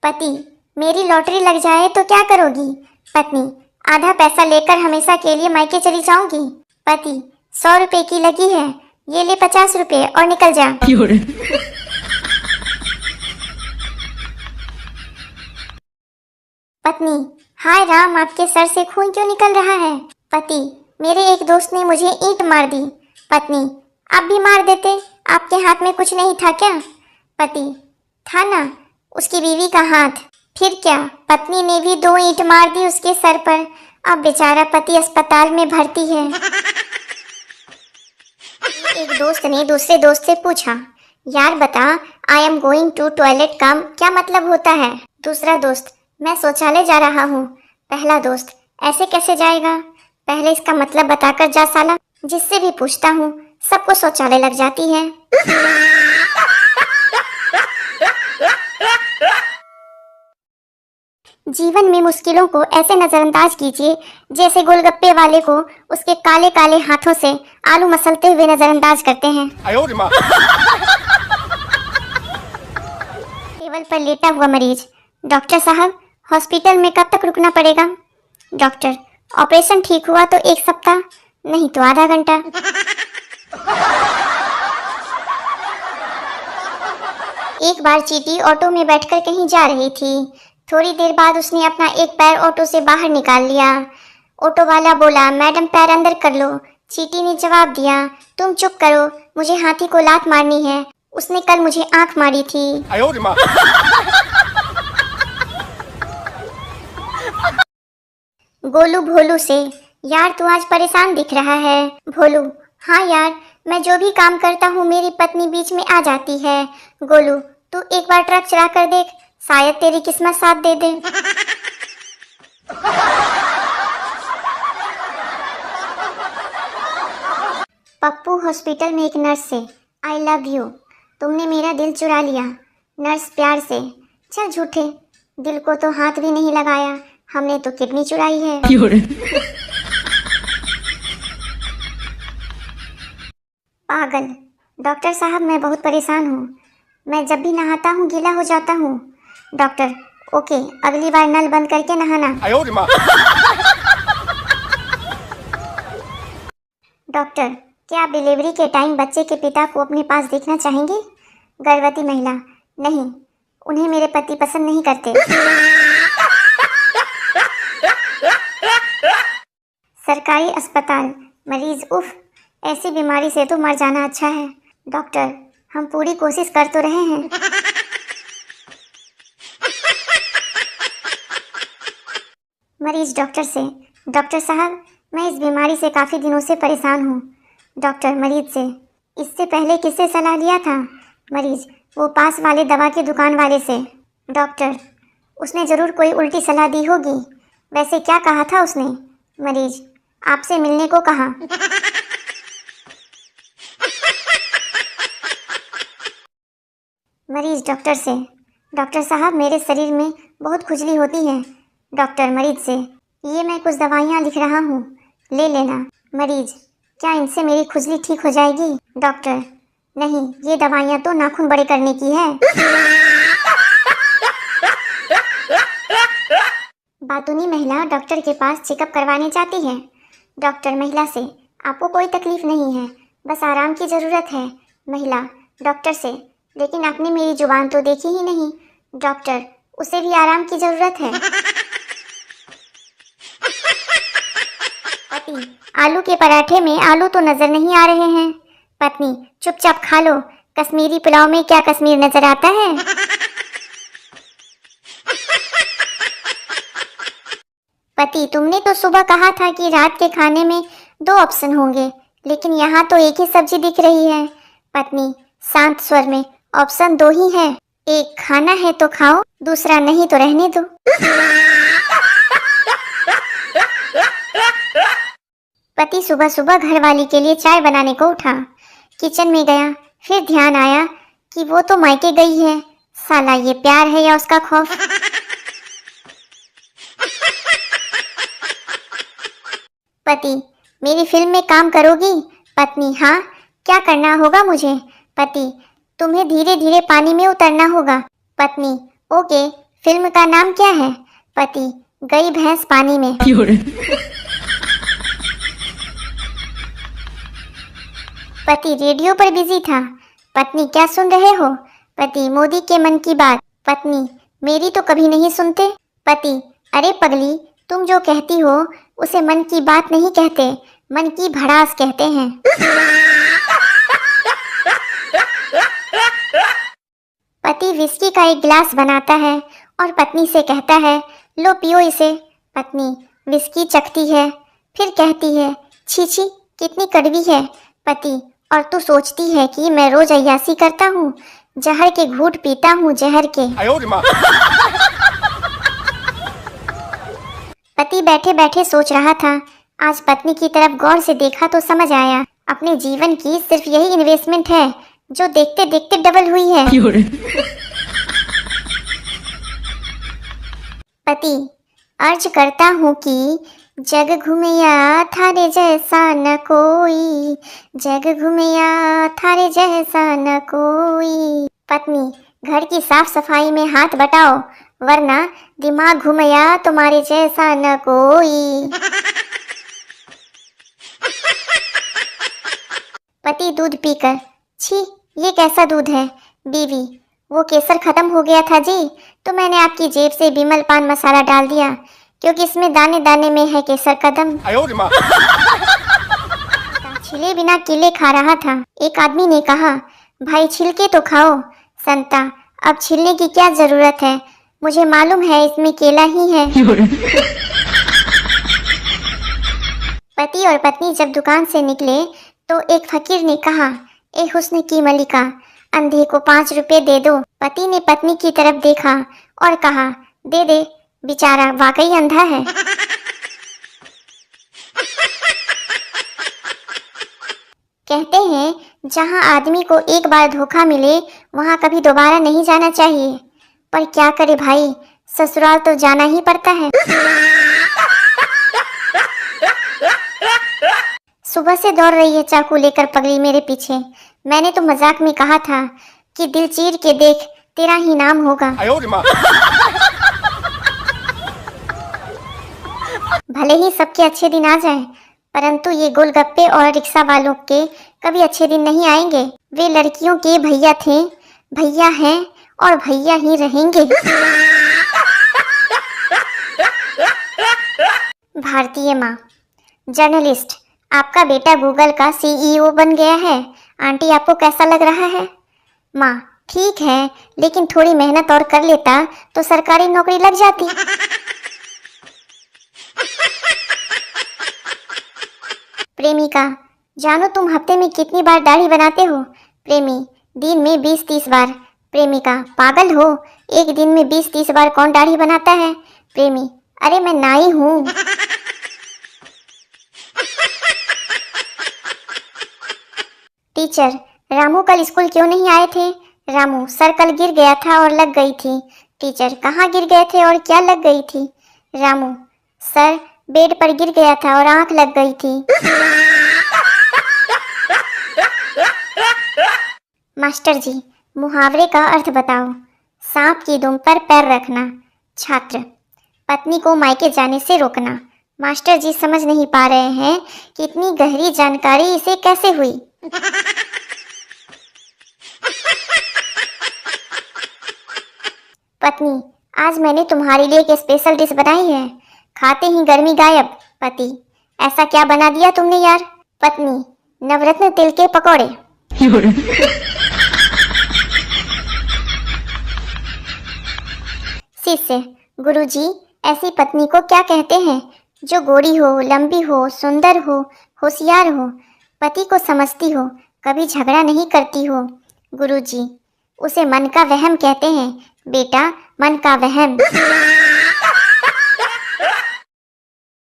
पति, मेरी लॉटरी लग जाए तो क्या करोगी? पत्नी, आधा पैसा लेकर हमेशा के लिए मायके चली जाऊंगी। पति, 100 रुपए की लगी है, ये ले 50 रुपए और निकल जा। पत्नी, हाय राम, आपके सर से खून क्यों निकल रहा है? पति, मेरे एक दोस्त ने मुझे ईंट मार दी। पत्नी, आप भी मार देते, आपके हाथ में कुछ नहीं था क्या? पति, था ना, उसकी बीवी का हाथ। फिर क्या, पत्नी ने भी 2 ईंट मार दी उसके सर पर। अब बेचारा पति अस्पताल में भर्ती है। एक दोस्त ने दूसरे दोस्त से पूछा, यार बता, I am going to toilet का क्या मतलब होता है? दूसरा दोस्त, मैं शौचालय जा रहा हूँ। पहला दोस्त, ऐसे कैसे जाएगा? पहले इसका मतलब बताकर जा साला। जिससे भी पूछता हूँ सबको शौचालय लग जाती है। जीवन में मुश्किलों को ऐसे नजरअंदाज कीजिए जैसे गोलगप्पे वाले को उसके काले काले हाथों से आलू मसलते हुए नजरअंदाज करते हैं। टेबल पर लेटा हुआ मरीज, डॉक्टर साहब, हॉस्पिटल में कब तक रुकना पड़ेगा? डॉक्टर, ऑपरेशन ठीक हुआ तो 1 सप्ताह, नहीं तो आधा घंटा। एक बार चींटी ऑटो में बैठकर कहीं जा रही थी। थोड़ी देर बाद उसने अपना एक पैर ऑटो से बाहर निकाल लिया। ऑटो वाला बोला, मैडम पैर अंदर कर लो। चींटी ने जवाब दिया, तुम चुप करो, मुझे हाथी को लात मारनी है, उसने कल मुझे आंख मारी थी। गोलू भोलू से, यार तू आज परेशान दिख रहा है। भोलू, हाँ यार, मैं जो भी काम करता हूँ मेरी पत्नी बीच में आ जाती है। गोलू, तू एक बार ट्रक चला कर देख, शायद तेरी किस्मत साथ दे दे। पप्पू हॉस्पिटल में एक नर्स से, आई लव यू, तुमने मेरा दिल चुरा लिया। नर्स प्यार से, चल झूठे, दिल को तो हाथ भी नहीं लगाया, हमने तो किडनी चुराई है। पागल, डॉक्टर साहब मैं बहुत परेशान हूँ, मैं जब भी नहाता हूँ गीला हो जाता हूँ। डॉक्टर, ओके, अगली बार नल बंद करके नहाना। डॉक्टर, क्या आप डिलीवरी के टाइम बच्चे के पिता को अपने पास देखना चाहेंगे? गर्भवती महिला, नहीं, उन्हें मेरे पति पसंद नहीं करते। सरकारी अस्पताल, मरीज, उफ, ऐसी बीमारी से तो मर जाना अच्छा है। डॉक्टर, हम पूरी कोशिश कर तो रहे हैं। मरीज डॉक्टर से, डॉक्टर साहब मैं इस बीमारी से काफ़ी दिनों से परेशान हूँ। डॉक्टर मरीज से, इससे पहले किससे सलाह लिया था? मरीज, वो पास वाले दवा की दुकान वाले से। डॉक्टर, उसने ज़रूर कोई उल्टी सलाह दी होगी, वैसे क्या कहा था उसने? मरीज, आपसे मिलने को कहा। मरीज डॉक्टर से, डॉक्टर साहब मेरे शरीर में बहुत खुजली होती है। डॉक्टर मरीज से, ये मैं कुछ दवाइयाँ लिख रहा हूँ, ले लेना। मरीज, क्या इनसे मेरी खुजली ठीक हो जाएगी? डॉक्टर, नहीं, ये दवाइयाँ तो नाखून बड़े करने की है। बातूनी महिला डॉक्टर के पास चेकअप करवाने जाती है। डॉक्टर महिला से, आपको कोई तकलीफ नहीं है, बस आराम की ज़रूरत है। महिला डॉक्टर से, लेकिन आपने मेरी जुबान तो देखी ही नहीं। डॉक्टर, उसे भी आराम की ज़रूरत है। पति, आलू के पराठे में आलू तो नजर नहीं आ रहे हैं। पत्नी, चुपचाप खा लो, कश्मीरी पुलाव में क्या कश्मीर नजर आता है? पति, तुमने तो सुबह कहा था कि रात के खाने में 2 ऑप्शन होंगे, लेकिन यहाँ तो एक ही सब्जी दिख रही है। पत्नी शांत स्वर में, ऑप्शन 2 ही है, एक खाना है तो खाओ, दूसरा नहीं तो रहने दो। पति सुबह सुबह घरवाली के लिए चाय बनाने को उठा, किचन में गया, फिर ध्यान आया कि वो तो मायके गई है। साला ये प्यार है या उसका खौफ? पति, मेरी फिल्म में काम करोगी? पत्नी, हाँ, क्या करना होगा मुझे? पति, तुम्हें धीरे धीरे पानी में उतरना होगा। पत्नी, ओके, फिल्म का नाम क्या है? पति, गई भैंस पानी में। पति, रेडियो पर बिजी था। पत्नी, क्या सुन रहे हो? पति, मोदी के मन की बात। पत्नी, मेरी तो कभी नहीं सुनते। पति, अरे पगली, तुम जो कहती हो उसे मन की बात नहीं कहते, मन की भड़ास कहते हैं। पति विस्की का एक गिलास बनाता है और पत्नी से कहता है, लो पियो इसे। पत्नी विस्की चखती है, फिर कहती है, छी छी कितनी कड़वी है। पति, और तू सोचती है कि मैं रोज अय्यासी करता हूँ, जहर के घूंट पीता हूँ, जहर के। पति बैठे बैठे सोच रहा था। आज पत्नी की तरफ गौर से देखा तो समझ आया, अपने जीवन की सिर्फ यही इन्वेस्टमेंट है जो देखते देखते डबल हुई है। पति, अर्ज करता हूँ कि जग घूमिया थारे जैसा न कोई, जग घूमिया थारे जैसा न कोई। पत्नी, घर की साफ सफाई में हाथ बटाओ, वरना दिमाग घूमिया तुम्हारे जैसा न कोई। पति दूध पीकर, छी ये कैसा दूध है। बीवी, वो केसर खत्म हो गया था जी, तो मैंने आपकी जेब से बिमल पान मसाला डाल दिया, क्योंकि इसमें दाने दाने में है केसर कदम। छिले बिना केले खा रहा था। एक आदमी ने कहा, भाई छिलके तो खाओ। संता, अब छिलने की क्या जरूरत है, मुझे मालूम है इसमें केला ही है। पति और पत्नी जब दुकान से निकले तो एक फकीर ने कहा, ए हुस्न की मलिका, अंधे को 5 रुपए दे दो। पति ने पत्नी की तरफ देखा और कहा, दे दे, बेचारा वाकई अंधा है। कहते हैं जहां आदमी को एक बार धोखा मिले वहां कभी दोबारा नहीं जाना चाहिए, पर क्या करे भाई, ससुराल तो जाना ही पड़ता है। सुबह से दौड़ रही है चाकू लेकर पगली मेरे पीछे। मैंने तो मजाक में कहा था कि दिल चीर के देख, तेरा ही नाम होगा। भले ही सबके अच्छे दिन आ जाएं, परंतु ये गोलगप्पे और रिक्शा वालों के कभी अच्छे दिन नहीं आएंगे। वे लड़कियों के भैया थे, भैया हैं और भैया ही रहेंगे। भारतीय माँ, जर्नलिस्ट, आपका बेटा गूगल का CEO बन गया है। आंटी, आपको कैसा लग रहा है? माँ, ठीक है, लेकिन थोड़ी मेहनत और कर लेता तो सरकारी नौकरी लग जाती। प्रेमिका, जानो तुम हफ्ते में कितनी बार दाढ़ी बनाते हो? प्रेमी, दिन में 20-30 बार। प्रेमिका, पागल हो, एक दिन में 20-30 बार कौन दाढ़ी बनाता है? प्रेमी, अरे मैं नाई हूँ। टीचर, रामू कल स्कूल क्यों नहीं आए थे? रामू, सर कल गिर गया था और लग गई थी। टीचर, कहाँ गिर गए थे और क्या लग गई थी? रामू, सर बेड पर गिर गया था और आंख लग गई थी। मास्टर जी, मुहावरे का अर्थ बताओ। सांप की दुम पर पैर रखना। छात्र, पत्नी को मायके जाने से रोकना। मास्टर जी समझ नहीं पा रहे हैं कि इतनी गहरी जानकारी इसे कैसे हुई। पत्नी, आज मैंने तुम्हारे लिए एक स्पेशल डिश बनाई है, खाते ही गर्मी गायब। पति, ऐसा क्या बना दिया तुमने यार? पत्नी, नवरत्न तिल के पकौड़े। शिष्य, गुरुजी, ऐसी पत्नी को क्या कहते हैं? जो गोरी हो, लंबी हो, सुंदर हो, होशियार हो, पति को समझती हो, कभी झगड़ा नहीं करती हो। गुरुजी, उसे मन का वहम कहते हैं। बेटा, मन का वहम।